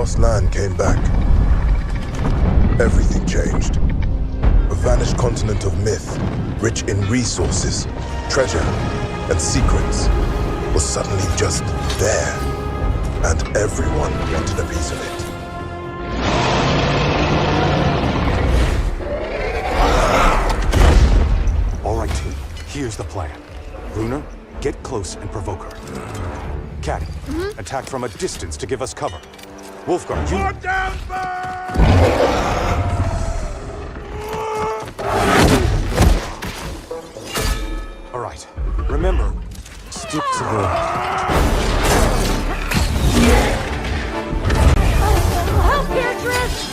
lost land came back, everything changed. A vanished continent of myth, rich in resources, treasure, and secrets, was suddenly just there, and everyone wanted a piece of it. All right, team. Here's the plan. Luna, get close and provoke her. Cat, attack from a distance to give us cover. Wolfguard, you... Put down bird! All right. Remember, stick to the... Help, Beatrice!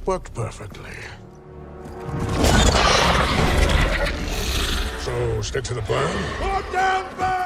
Worked perfectly. So, stick to the plan? Put down bird!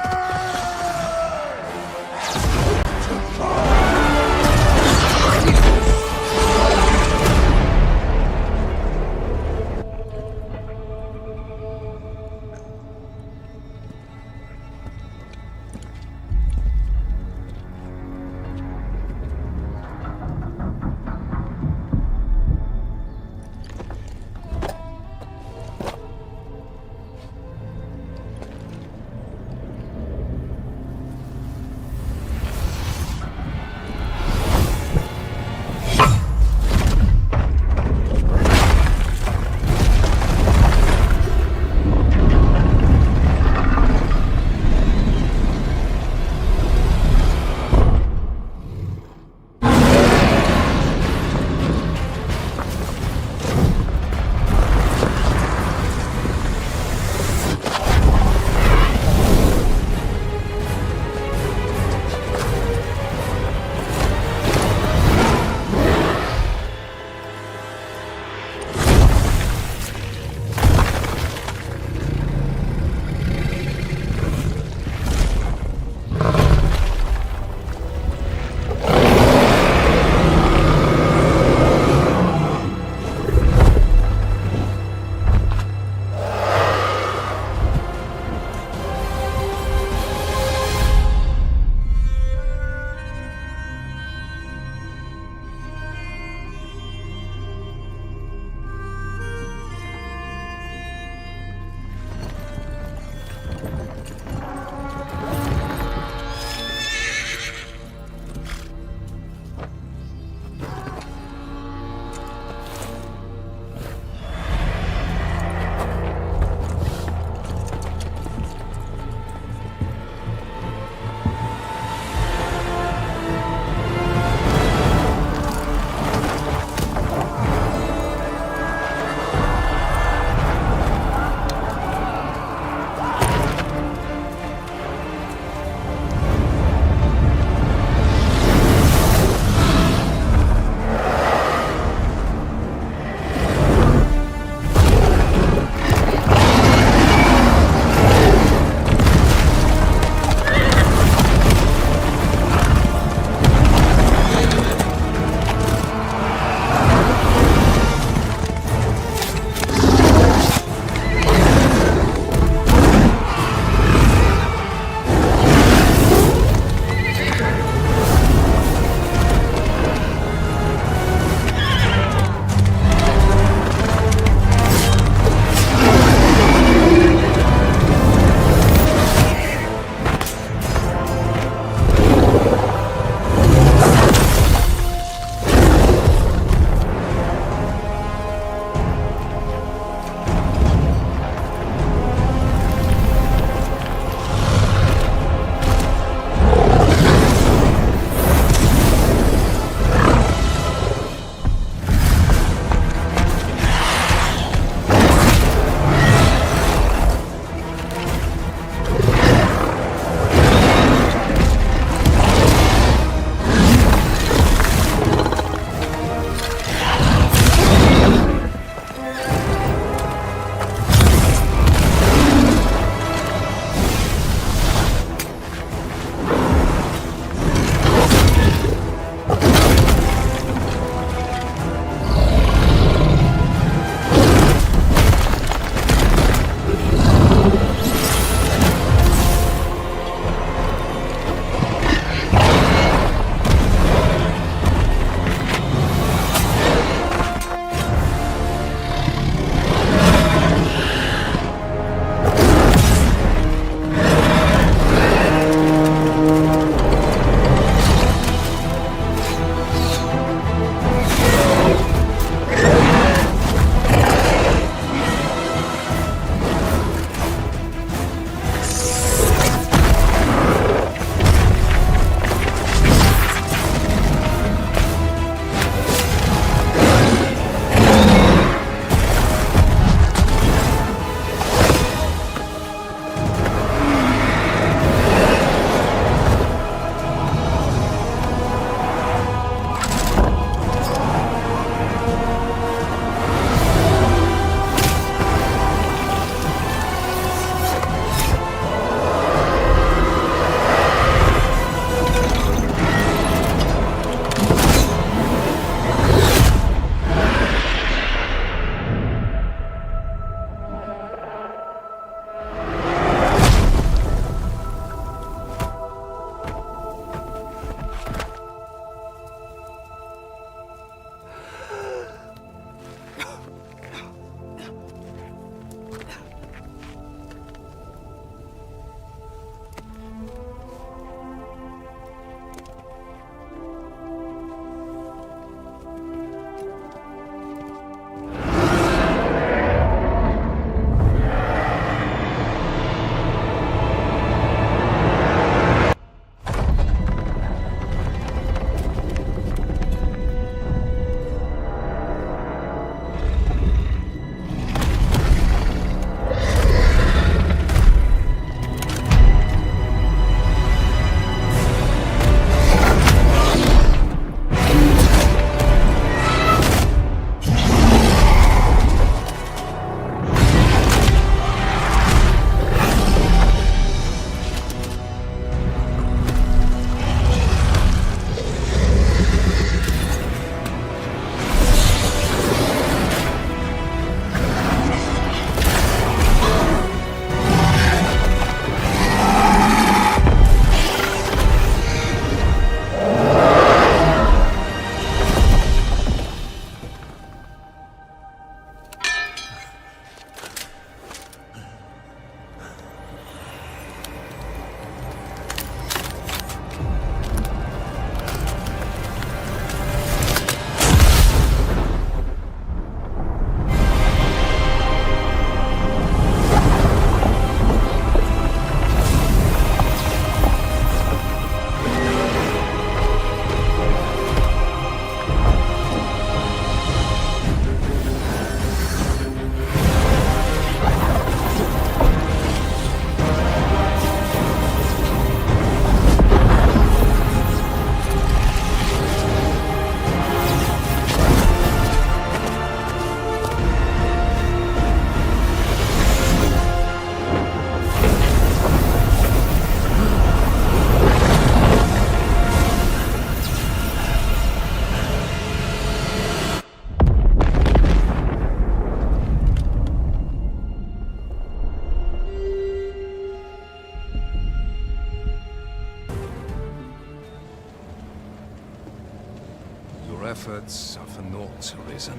efforts are for naught, Arisen.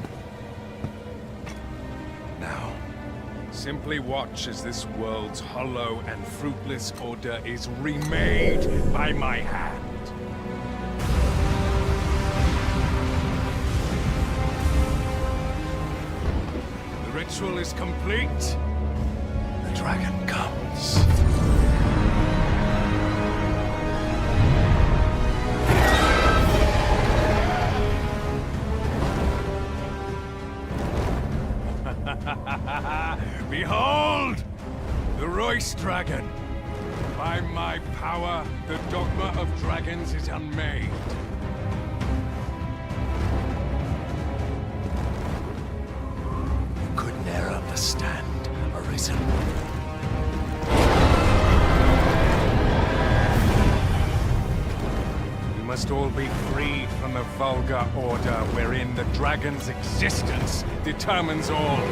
Now, simply watch as this world's hollow and fruitless order is remade by my hand. The ritual is complete. The dragon comes. Behold! The Royce Dragon! By my power, the dogma of dragons is unmade. You could ne'er understand, Arisen. We must all be freed from the vulgar order wherein the dragon's existence determines all.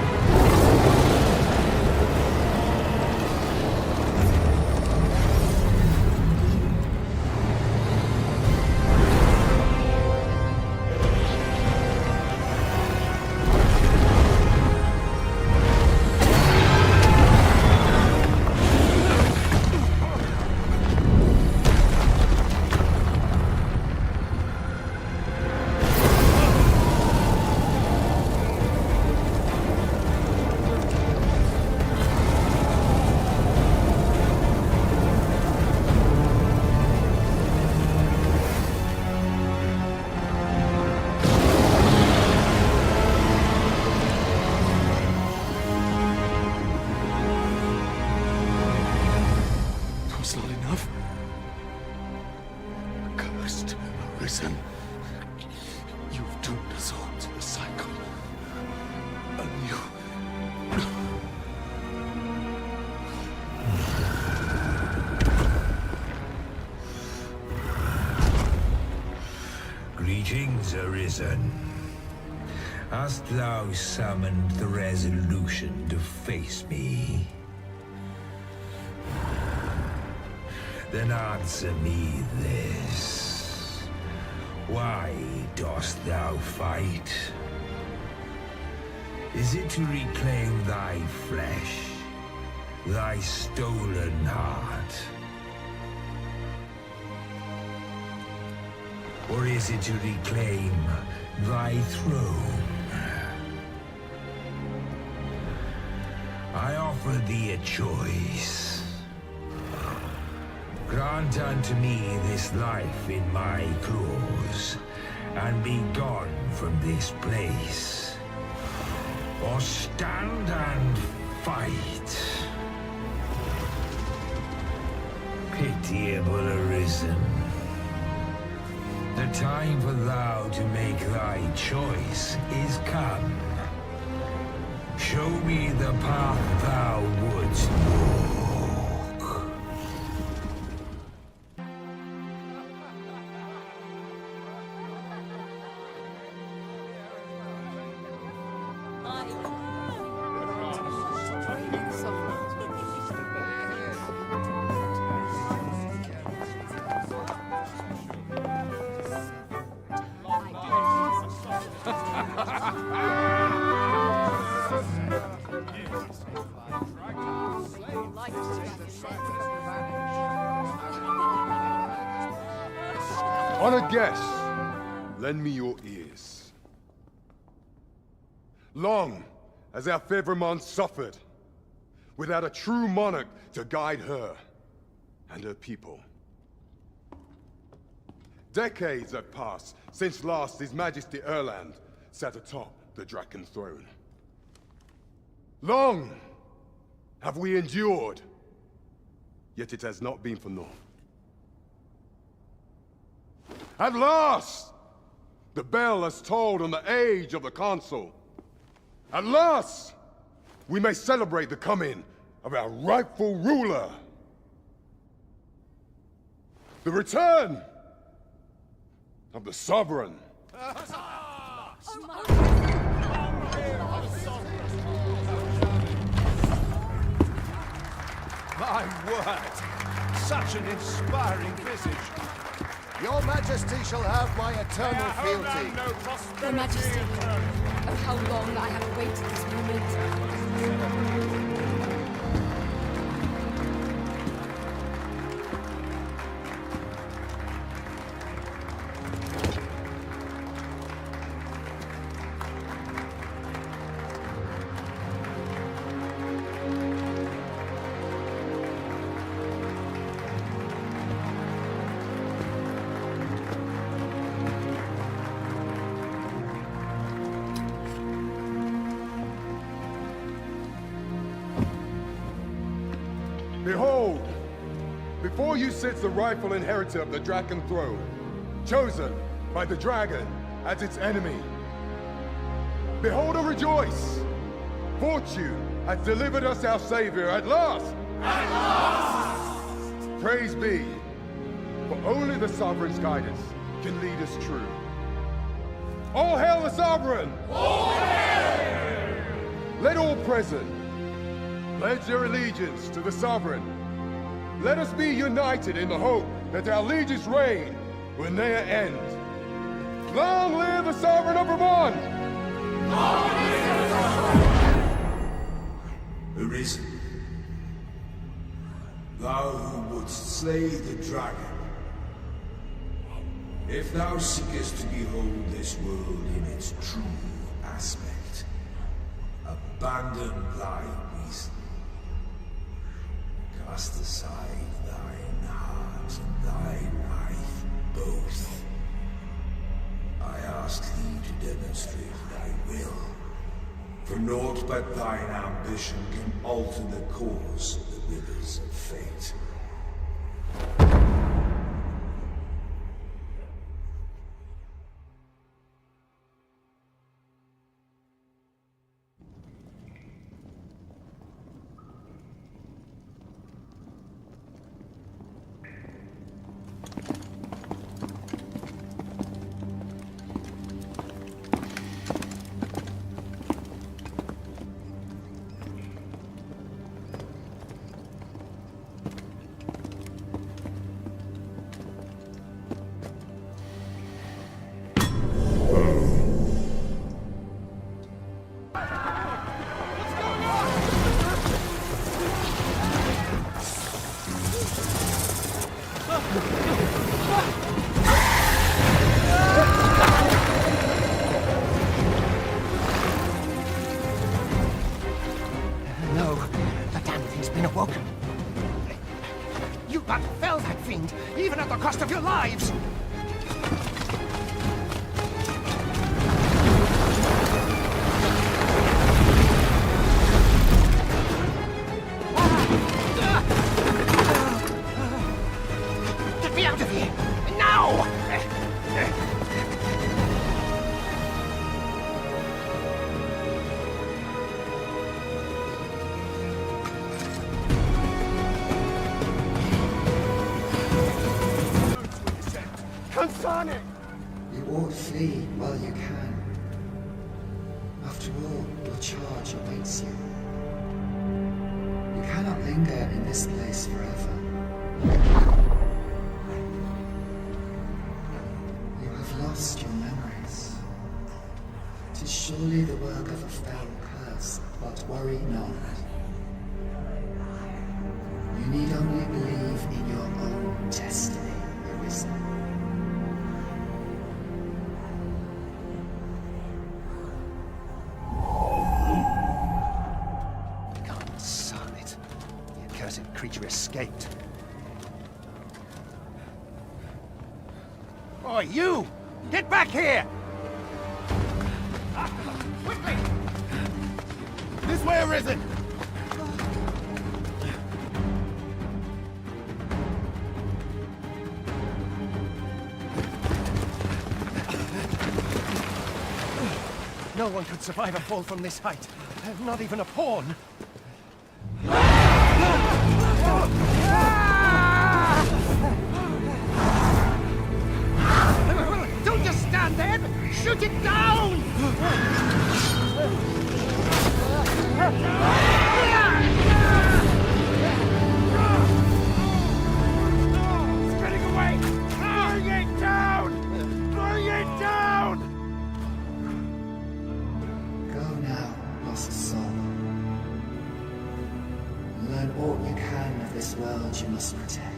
You've doomed us all to the cycle. And you... Greetings, Arisen. Hast thou summoned the resolution to face me? Then answer me this. Why dost thou fight? Is it to reclaim thy flesh, thy stolen heart? Or is it to reclaim thy throne? I offer thee a choice. Grant unto me this life in my claws, and be gone from this place. Or stand and fight. Pitiable Arisen. The time for thou to make thy choice is come. Show me the path thou wouldst walk. Honored guests, lend me your ears. Long has our Fevrimon suffered, without a true monarch to guide her and her people. Decades have passed since last His Majesty Erland sat atop the Draken throne. Long have we endured, yet it has not been for naught. At last, the bell has tolled on the age of the Council. At last, we may celebrate the coming of our rightful ruler. The return of the Sovereign. My word! Such an inspiring visage. Your Majesty shall have my eternal fealty. Your Majesty, oh, how long I have awaited this moment. Behold, before you sits the rightful inheritor of the Draken throne, chosen by the dragon as its enemy. Behold and rejoice! Fortune has delivered us our savior at last! At last! Praise be, for only the sovereign's guidance can lead us true. All hail the sovereign! All hail! Let all present pledge their allegiance to the sovereign. Let us be united in the hope that our liege's reign will ne'er end. Long live the sovereign of Vermont! Long live the sovereign! Arisen, thou who wouldst slay the dragon, if thou seekest to behold this world in its true aspect, abandon thy reason. Cast aside thine heart and thy life both. I ask thee to demonstrate thy will, for naught but thine ambition can alter the course of the rivers of fate. Even at the cost of your lives! Get me out of here! Now! You ought flee while you can. After all, your charge awaits you. You cannot linger in this place forever. You have lost your memories. 'Tis surely the work of a fell curse, but worry not. You need only believe in your own destiny, Arisen. Creature escaped. Oh, you! Get back here! Quickly! This way, Arisen! No one could survive a fall from this height. Not even a pawn. Don't just stand there! Shoot it down! Spreading away! Learn all you can of this world you must protect.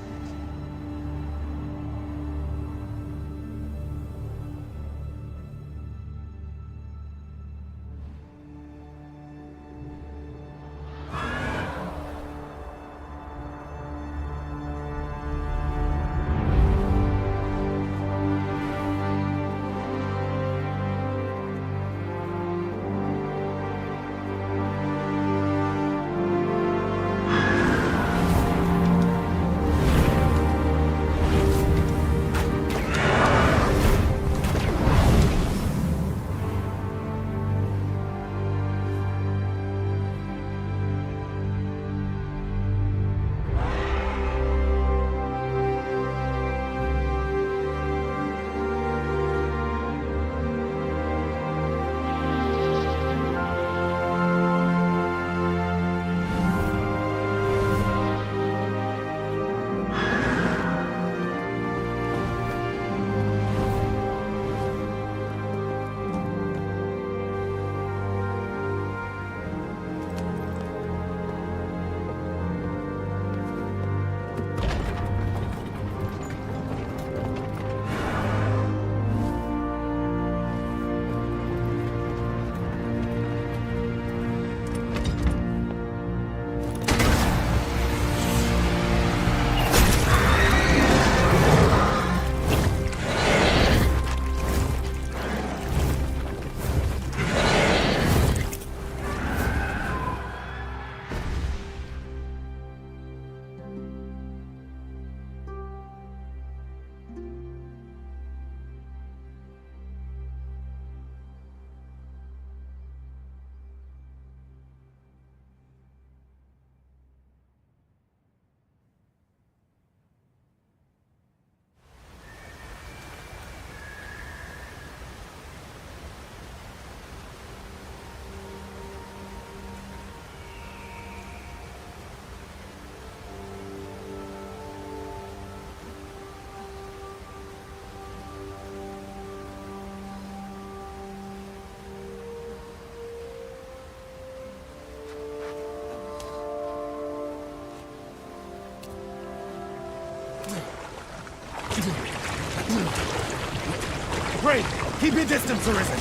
Pray, keep your distance, Arisen.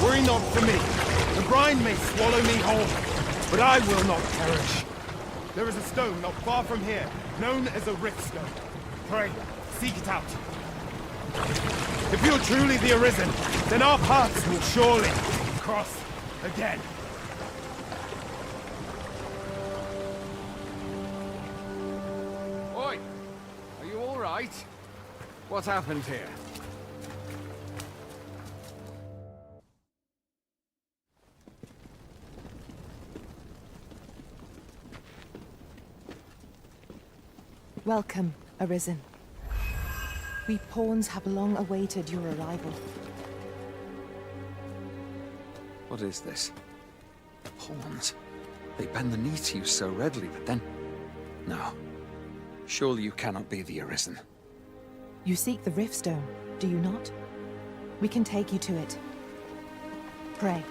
Worry not for me. The brine may swallow me whole, but I will not perish. There is a stone not far from here, known as a rift stone. Pray, seek it out. If you're truly the Arisen, then our paths will surely cross again. Oi! Are you all right? What happened here? Welcome, Arisen. We pawns have long awaited your arrival. What is this? Pawns? They bend the knee to you so readily, but then... No. Surely you cannot be the Arisen. You seek the Riftstone, do you not? We can take you to it. Pray,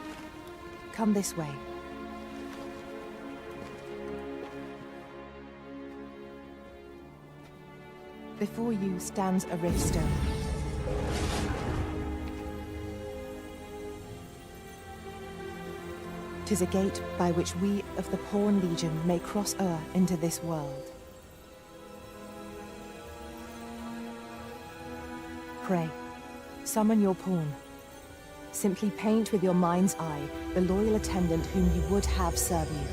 come this way. Before you stands a Riftstone. Tis a gate by which we of the Pawn Legion may cross o'er into this world. Pray, summon your pawn. Simply paint with your mind's eye the loyal attendant whom you would have serve you.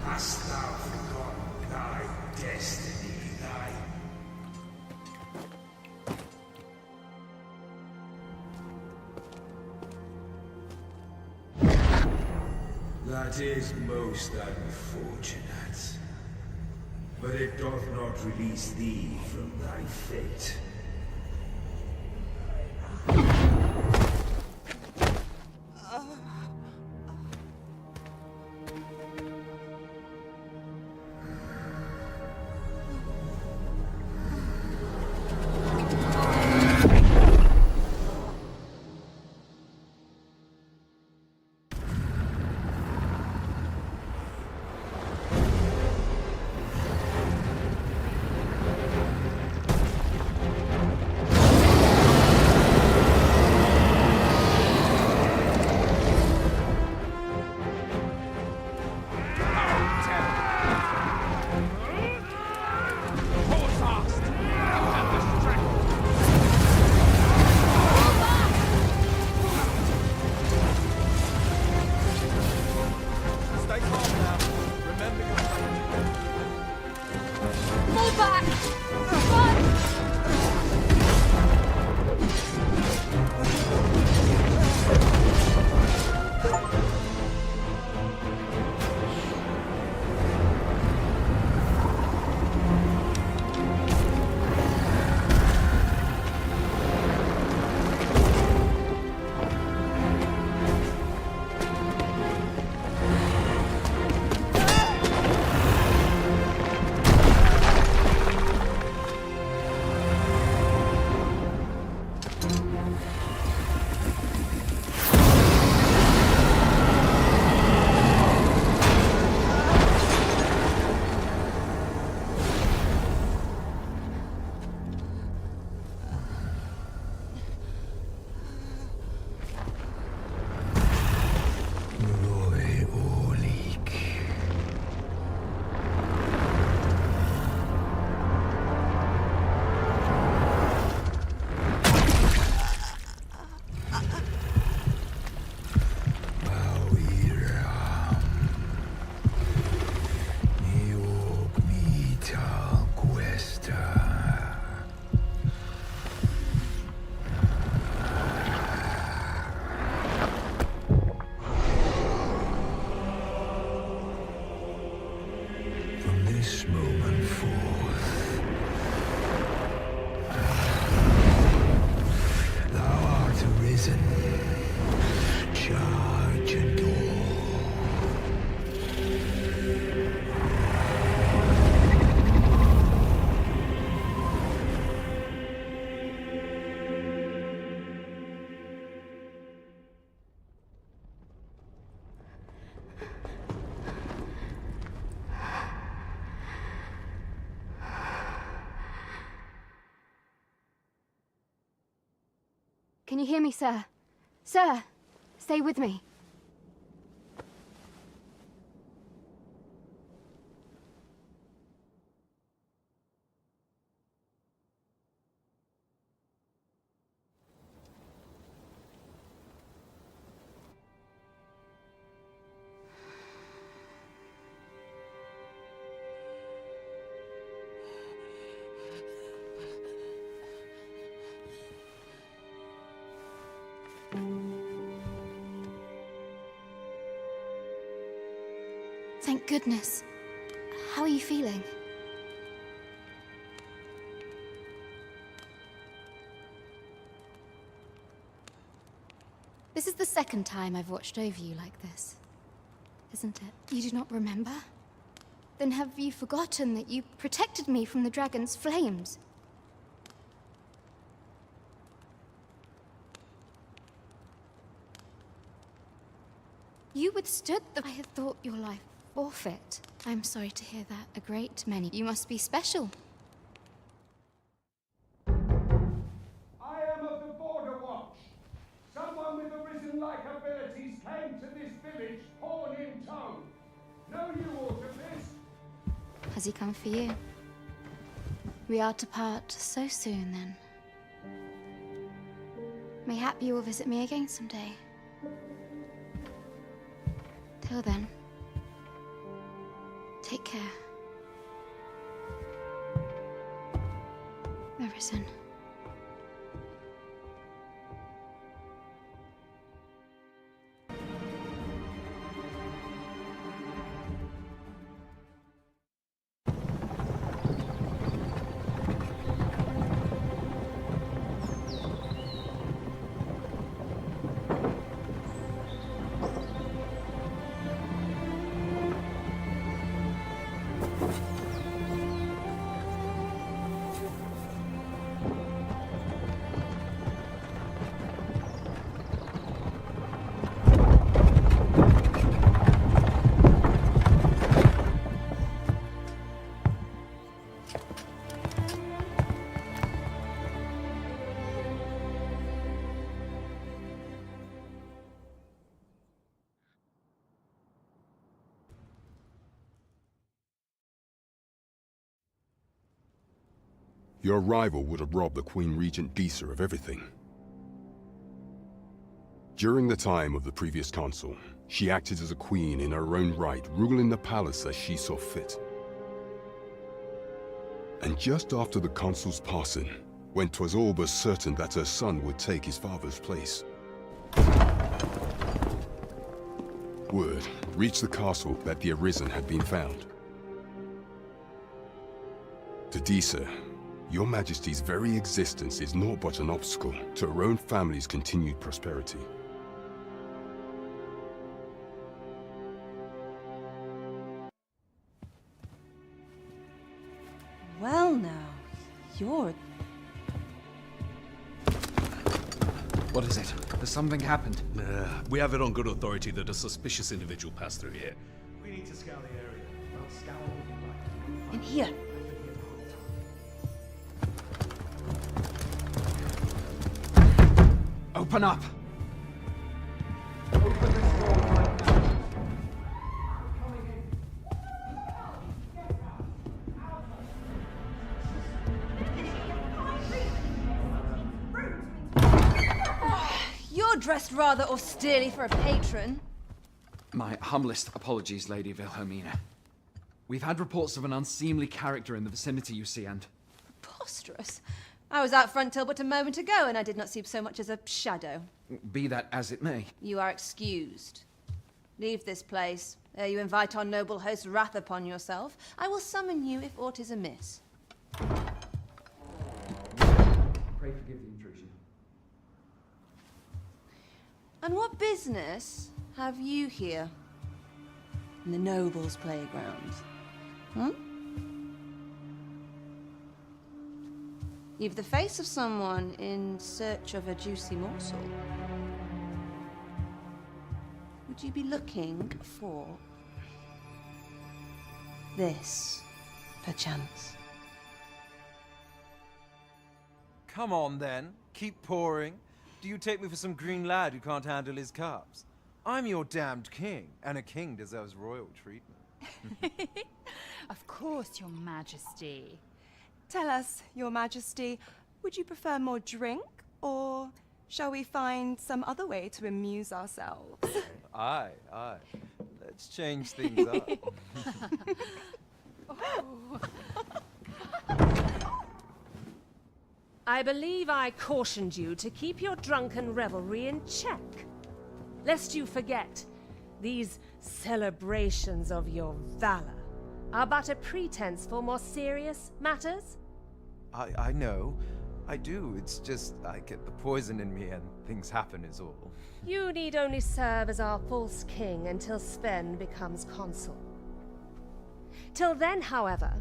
Hast thou forgotten thy destiny, That is most unfortunate. But it doth not release thee from thy fate. Can you hear me, sir? Sir, stay with me. Thank goodness. How are you feeling? This is the second time I've watched over you like this, isn't it? You do not remember? Then have you forgotten that you protected me from the dragon's flames? You withstood the... I had thought your life forfeit. I'm sorry to hear that. A great many. You must be special. I am of the Border Watch. Someone with arisen-like abilities came to this village, horn in tow. Know you aught of this? Has he come for you? We are to part so soon, then. Mayhap you will visit me again someday. Till then, take care. Arisen. Your rival would have robbed the Queen Regent Disa of everything. During the time of the previous consul, she acted as a queen in her own right, ruling the palace as she saw fit. And just after the consul's passing, when 'twas all but certain that her son would take his father's place, word reached the castle that the Arisen had been found. To Disa, Your Majesty's very existence is naught but an obstacle to her own family's continued prosperity. Well now, you're... What is it? Has something happened? We have it on good authority that a suspicious individual passed through here. We need to scour the area. Well, scour what you like. in here. Open up! Open this door right now. You're dressed rather austerely for a patron. My humblest apologies, Lady Wilhelmina. We've had reports of an unseemly character in the vicinity, you see, and... Preposterous. I was out front till but a moment ago, and I did not see so much as a shadow. Be that as it may. You are excused. Leave this place, ere you invite our noble host's wrath upon yourself. I will summon you if aught is amiss. Pray forgive the intrusion. And what business have you here? In the nobles' playground? Hmm? You've the face of someone in search of a juicy morsel. Would you be looking for this, perchance? Come on then, keep pouring. Do you take me for some green lad who can't handle his cups? I'm your damned king, and a king deserves royal treatment. Of course, Your Majesty. Tell us, Your Majesty, would you prefer more drink, or shall we find some other way to amuse ourselves? Aye. Let's change things up. I believe I cautioned you to keep your drunken revelry in check. Lest you forget, these celebrations of your valor are but a pretense for more serious matters. I know. I do. It's just I get the poison in me and things happen is all. You need only serve as our false king until Sven becomes consul. Till then, however,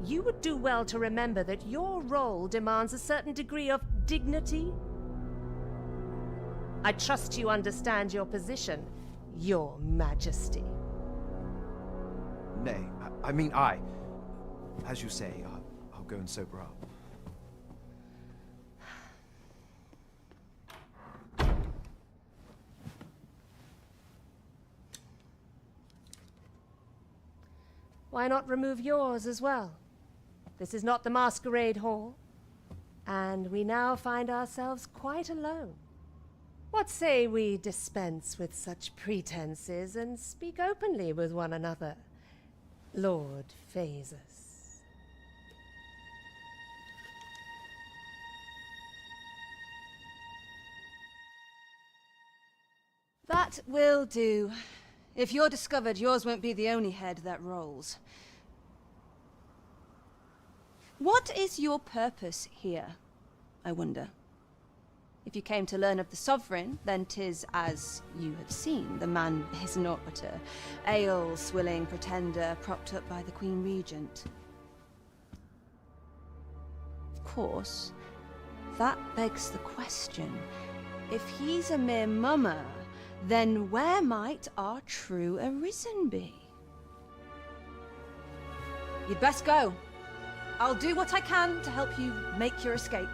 you would do well to remember that your role demands a certain degree of dignity. I trust you understand your position, Your Majesty. Nay, as you say, I'll go and sober up. Why not remove yours as well? This is not the masquerade hall, and we now find ourselves quite alone. What say we dispense with such pretenses and speak openly with one another, Lord Phaesus? That will do. If you're discovered, yours won't be the only head that rolls. What is your purpose here, I wonder? If you came to learn of the Sovereign, then 'tis as you have seen. The man is naught but a ale-swilling pretender propped up by the Queen Regent. Of course, that begs the question. If he's a mere mummer, then where might our true Arisen be? You'd best go. I'll do what I can to help you make your escape.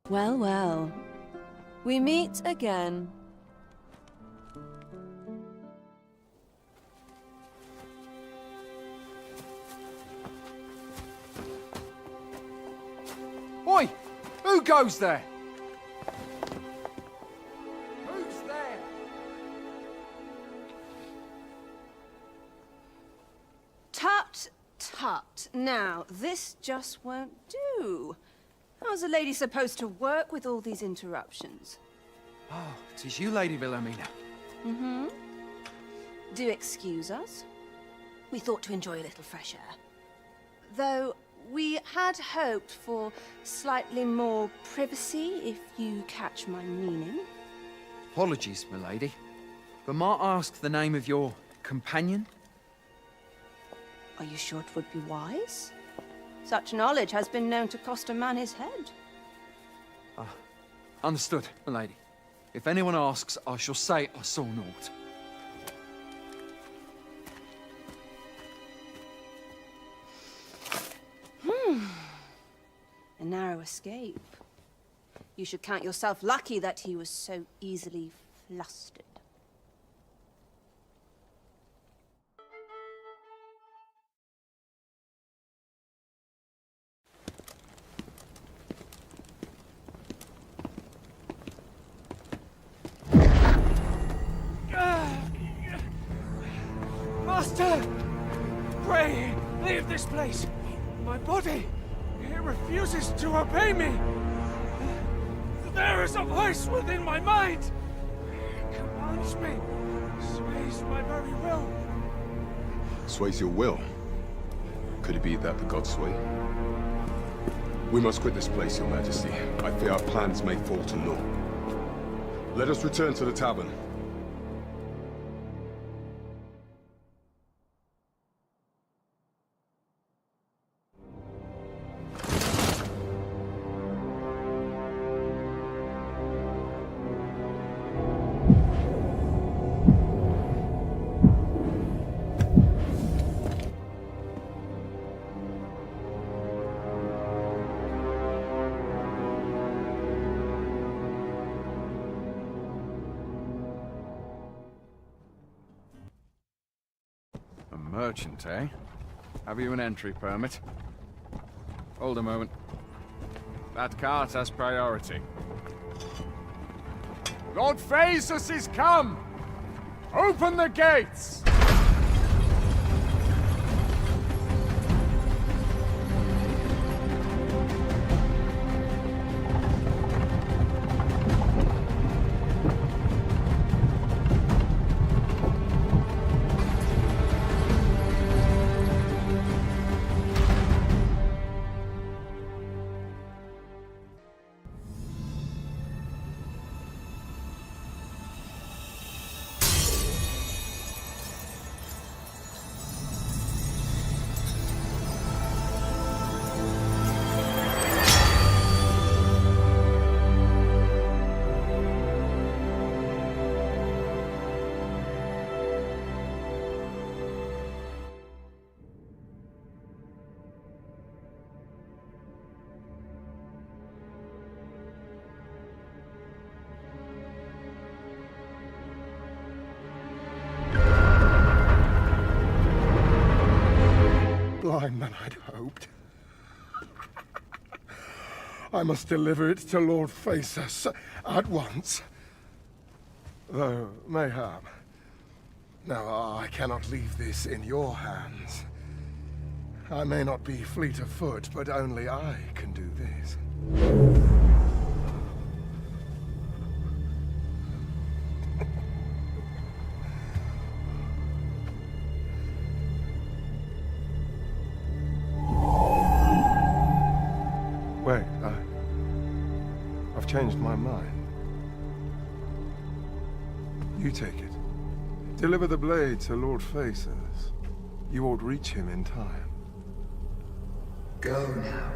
Well, well. We meet again. Oi! Who goes there? Who's there? Tut, tut. Now, this just won't do. How's a lady supposed to work with all these interruptions? Oh, 'tis you, Lady Wilhelmina. Mm-hmm. Do excuse us. We thought to enjoy a little fresh air. Though we had hoped for slightly more privacy, if you catch my meaning. Apologies, milady. But might I ask the name of your companion? Are you sure it would be wise? Such knowledge has been known to cost a man his head. Understood, milady. If anyone asks, I shall say I saw naught. A narrow escape. You should count yourself lucky that he was so easily flustered. Master! Pray, leave this place. My body, it refuses to obey me. There is a voice within my mind. It commands me, sways my very will. Sways your will? Could it be that the gods sway? We must quit this place, Your Majesty. I fear our plans may fall to naught. Let us return to the tavern. Merchant, eh? Have you an entry permit? Hold a moment. That cart has priority. Lord Phaesus is come! Open the gates! Blind than I'd hoped. I must deliver it to Lord Phaesus at once. Though, mayhap. Now, I cannot leave this in your hands. I may not be fleet of foot, but only I can do this. Wait, I've changed my mind. You take it. Deliver the blade to Lord Phaesus. You ought reach him in time. Go now.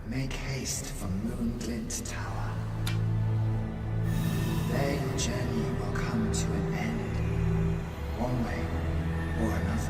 Make haste from Moonglint Tower. There your journey will come to an end, one way or another.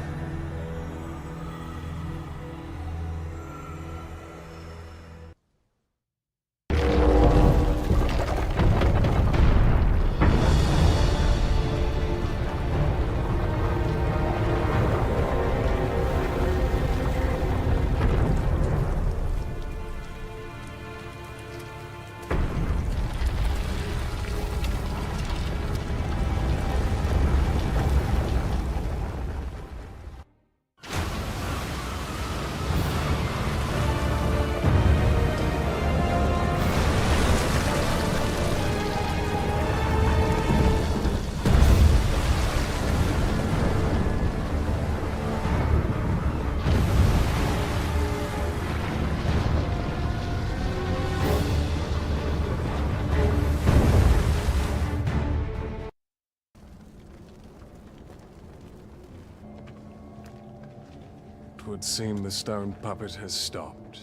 Would seem the stone puppet has stopped.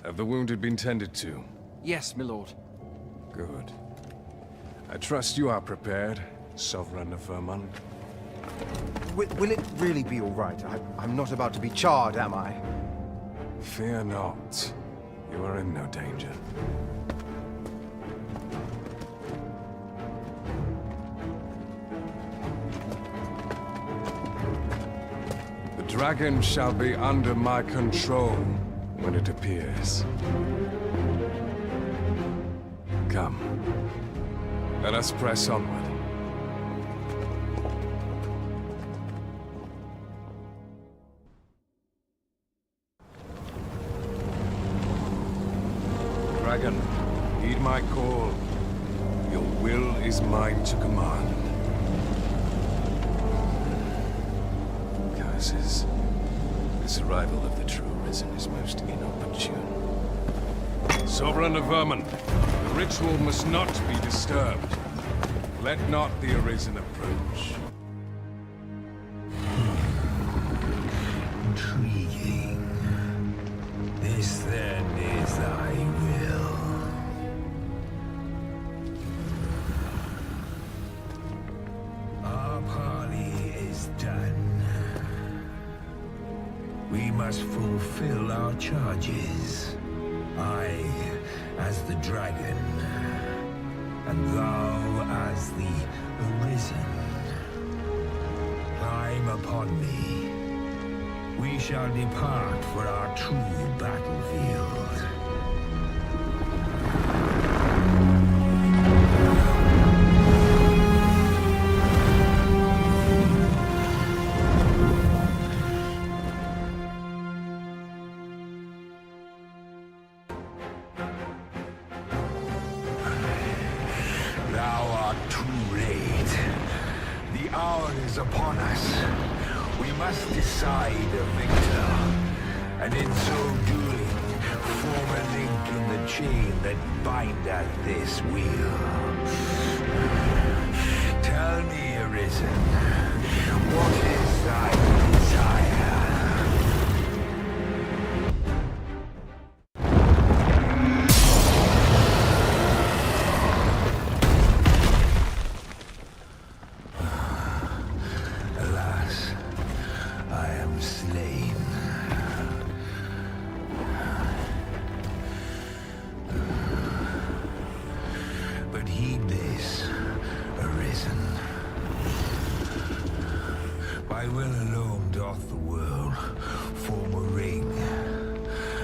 Have the wounded been tended to? Yes, my lord. Good. I trust you are prepared, Sovereign of Vermont. Will it really be all right? I'm not about to be charred, am I? Fear not. You are in no danger. The dragon shall be under my control when it appears. Come. Let us press onward. Dragon, heed my call. Your will is mine to command. Curses. This arrival of the true Risen is most inopportune. Sovereign of Vermont, the ritual must not be disturbed. Let not the Arisen approach. Intriguing. This then is thy will. Our parley is done. We must fulfill our charges. I, as the dragon, and thou as the Arisen. I time upon me. We shall depart for our true battlefield. Thou art too late. The hour is upon us. We must decide a victor, and in so doing, form a link in the chain that bindeth this wheel. Tell me, Arisen, what is thy desire? Alas, I am slain. But heed this, Arisen. By will alone doth the world form a ring,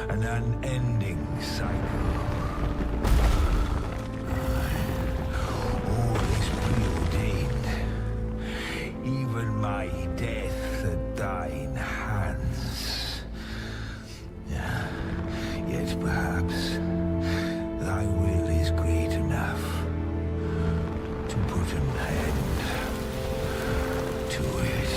an unending cycle. All is preordained, even my death at thine hands. Yet perhaps thy will is great enough to put an end to it.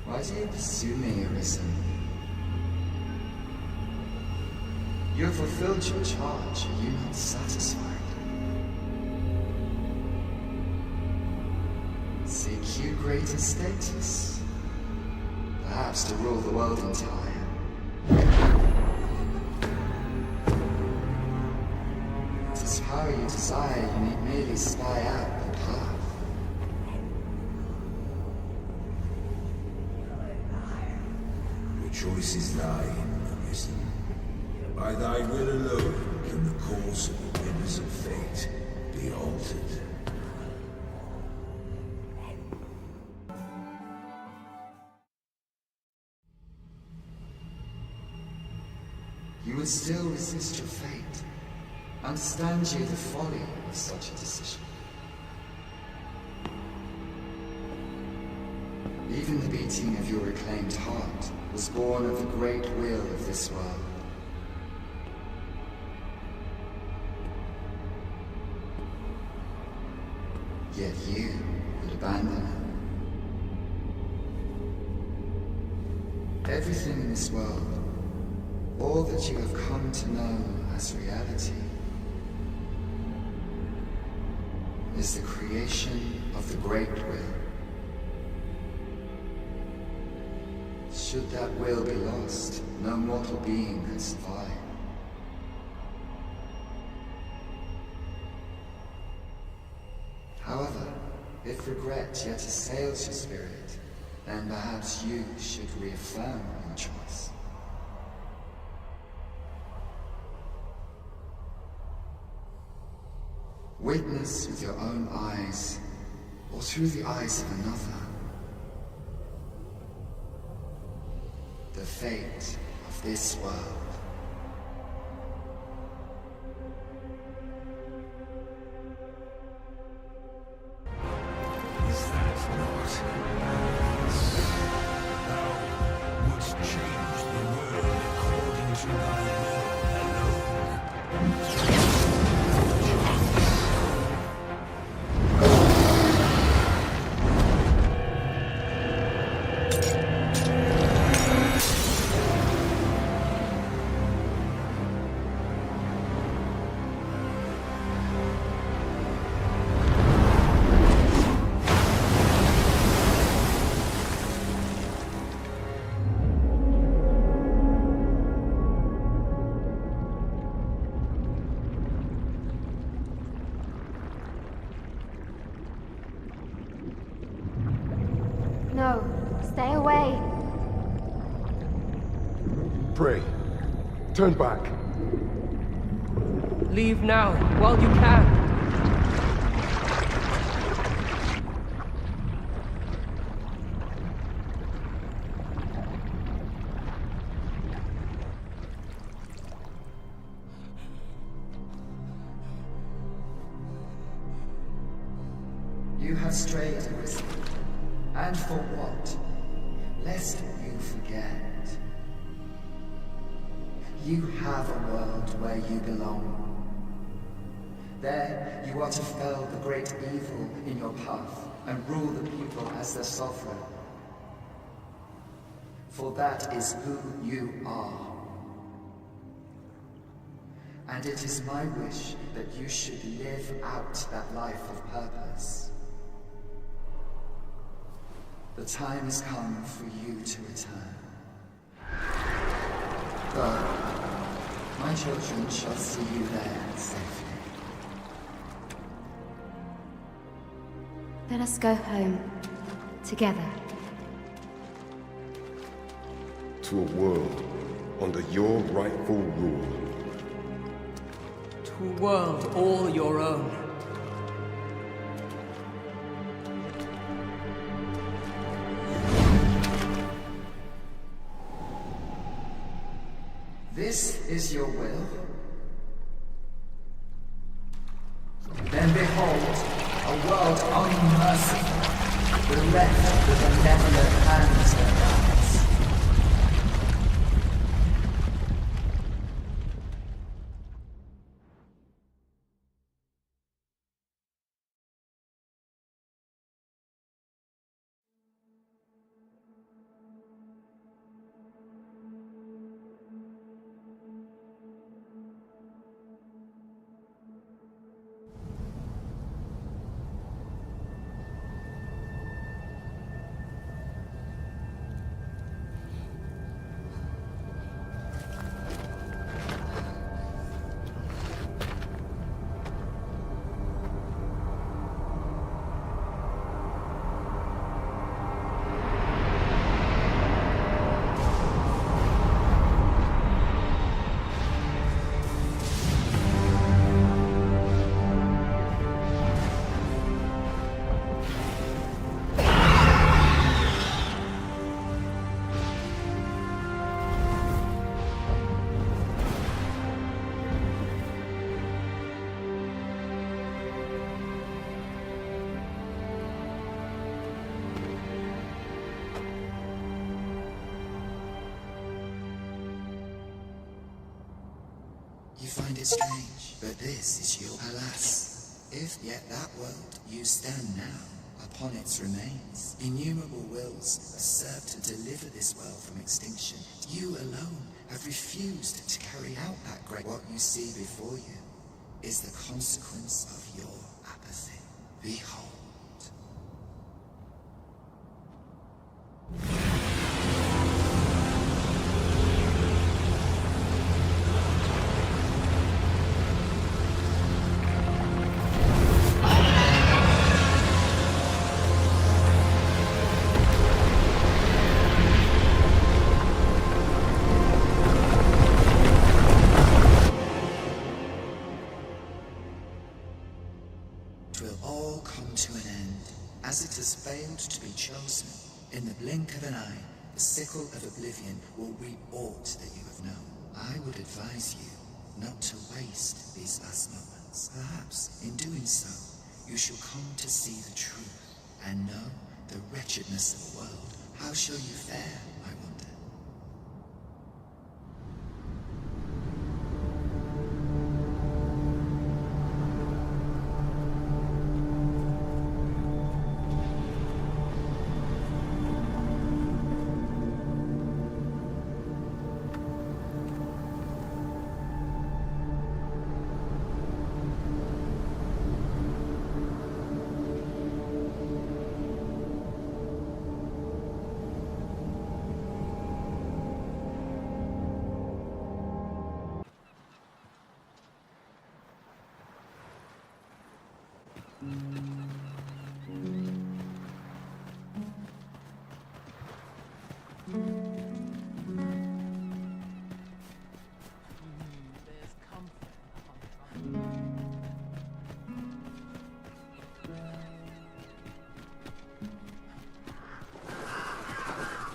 Why do you pursue me, Arisen? You have fulfilled your charge, are you not satisfied? Seek you greater status? Perhaps to rule the world entire? If it's power you desire, you need merely spy out the path. Choice is thine, Arisen. By thy will alone can the course of the winds of fate be altered. You would still resist your fate. Understand you the folly of such a decision. Even the beating of your reclaimed heart was born of the great will of this world. Yet you would abandon it. Everything in this world, all that you have come to know as reality, is the creation of the Great Will. Should that will be lost, no mortal being could survive. However, if regret yet assails your spirit, then perhaps you should reaffirm your choice. Witness with your own eyes, or through the eyes of another, the fate of this world. Is that not? Thou wouldst change the world according to thy will alone. No, stay away. Pray. Turn back. Leave now, while you can. You have strayed, Arisen. And for what? Lest you forget. You have a world where you belong. There, you are to fell the great evil in your path and rule the people as their sovereign. For that is who you are. And it is my wish that you should live out that life of purpose. The time has come for you to return. Go. My children shall see you there safely. Let us go home. Together. To a world under your rightful rule. To a world all your own. This is your will? Then behold, a world unmerciful, bereft with benevolent hands and eyes. You find it strange, but this is your alas. If yet that world you stand now, upon its remains, innumerable wills have served to deliver this world from extinction. You alone have refused to carry out that great. What you see before you is the consequence of your apathy. Behold. As it has failed to be chosen, in the blink of an eye, the sickle of Oblivion will reap aught that you have known. I would advise you not to waste these last moments. Perhaps, in doing so, you shall come to see the truth, and know the wretchedness of the world. How shall you fare, I wonder?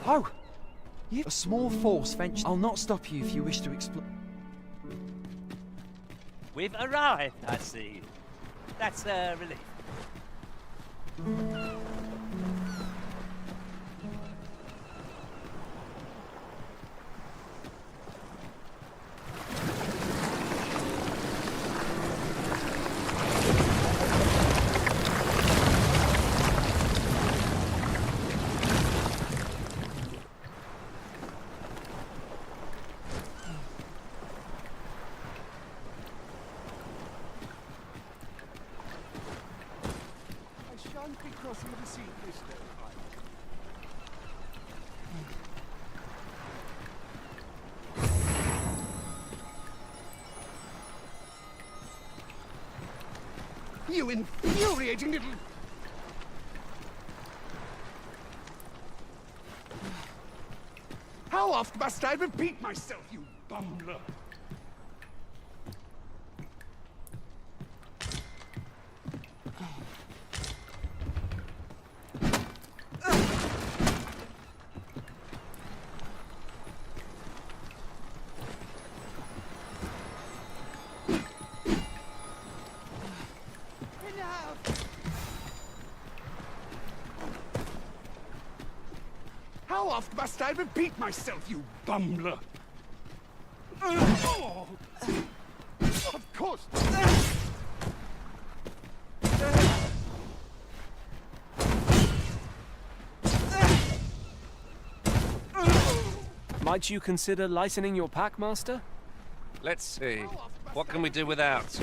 Oh! You've a small force venture. I'll not stop you if you wish to explore. We've arrived, I see. That's a relief. You infuriating little... How oft must I repeat myself, you bumbler? How oft must I repeat myself, you bumbler? Of course! Might you consider lightening your pack, Master? Let's see. What can we do without?